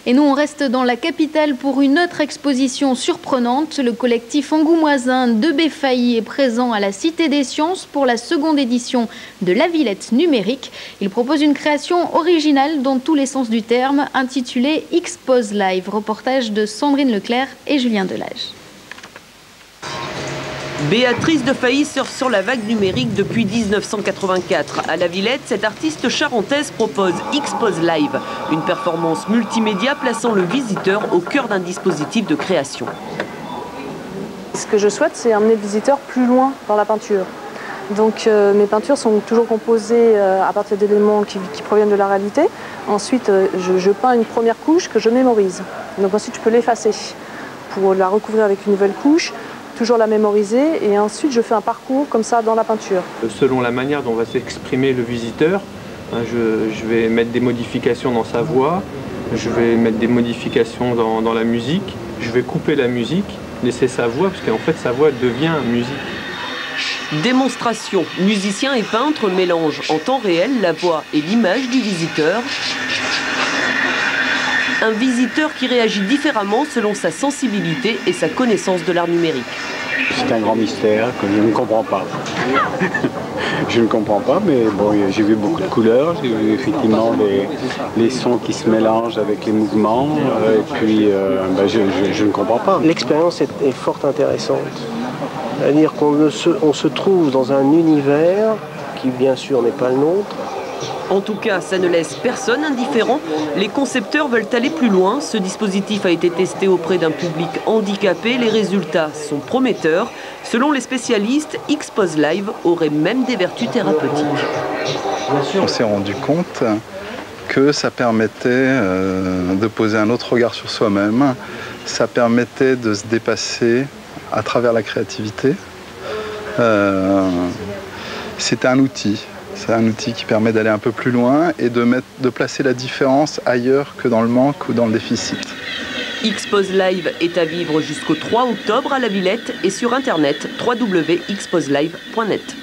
Et nous, on reste dans la capitale pour une autre exposition surprenante. Le collectif angoumoisin de Béfailly est présent à la Cité des Sciences pour la seconde édition de La Villette numérique. Il propose une création originale dans tous les sens du terme, intitulée X-Pose Live. Reportage de Sandrine Leclerc et Julien Delage. Béatrice de Failly surfe sur la vague numérique depuis 1984. À La Villette, cette artiste charentaise propose X-Pose Live, une performance multimédia plaçant le visiteur au cœur d'un dispositif de création. Ce que je souhaite, c'est amener le visiteur plus loin dans la peinture. Donc mes peintures sont toujours composées à partir d'éléments qui proviennent de la réalité. Ensuite, je peins une première couche que je mémorise. Donc ensuite, je peux l'effacer pour la recouvrir avec une nouvelle couche. Toujours la mémoriser et ensuite je fais un parcours comme ça dans la peinture. Selon la manière dont va s'exprimer le visiteur, je vais mettre des modifications dans sa voix, je vais mettre des modifications dans la musique, je vais couper la musique, laisser sa voix parce qu'en fait sa voix devient musique. Démonstration, musiciens et peintres mélangent en temps réel la voix et l'image du visiteur. Un visiteur qui réagit différemment selon sa sensibilité et sa connaissance de l'art numérique. C'est un grand mystère que je ne comprends pas. Je ne comprends pas, mais bon, j'ai vu beaucoup de couleurs, j'ai vu effectivement les sons qui se mélangent avec les mouvements, et puis je ne comprends pas. L'expérience est fort intéressante. C'est-à-dire qu'on se trouve dans un univers qui, bien sûr, n'est pas le nôtre. En tout cas, ça ne laisse personne indifférent. Les concepteurs veulent aller plus loin. Ce dispositif a été testé auprès d'un public handicapé. Les résultats sont prometteurs. Selon les spécialistes, X-Pose Live aurait même des vertus thérapeutiques. On s'est rendu compte que ça permettait de poser un autre regard sur soi-même. Ça permettait de se dépasser à travers la créativité. C'est un outil. C'est un outil qui permet d'aller un peu plus loin et de placer la différence ailleurs que dans le manque ou dans le déficit. X-Pose Live est à vivre jusqu'au 3 octobre à La Villette et sur internet www.xposelive.net.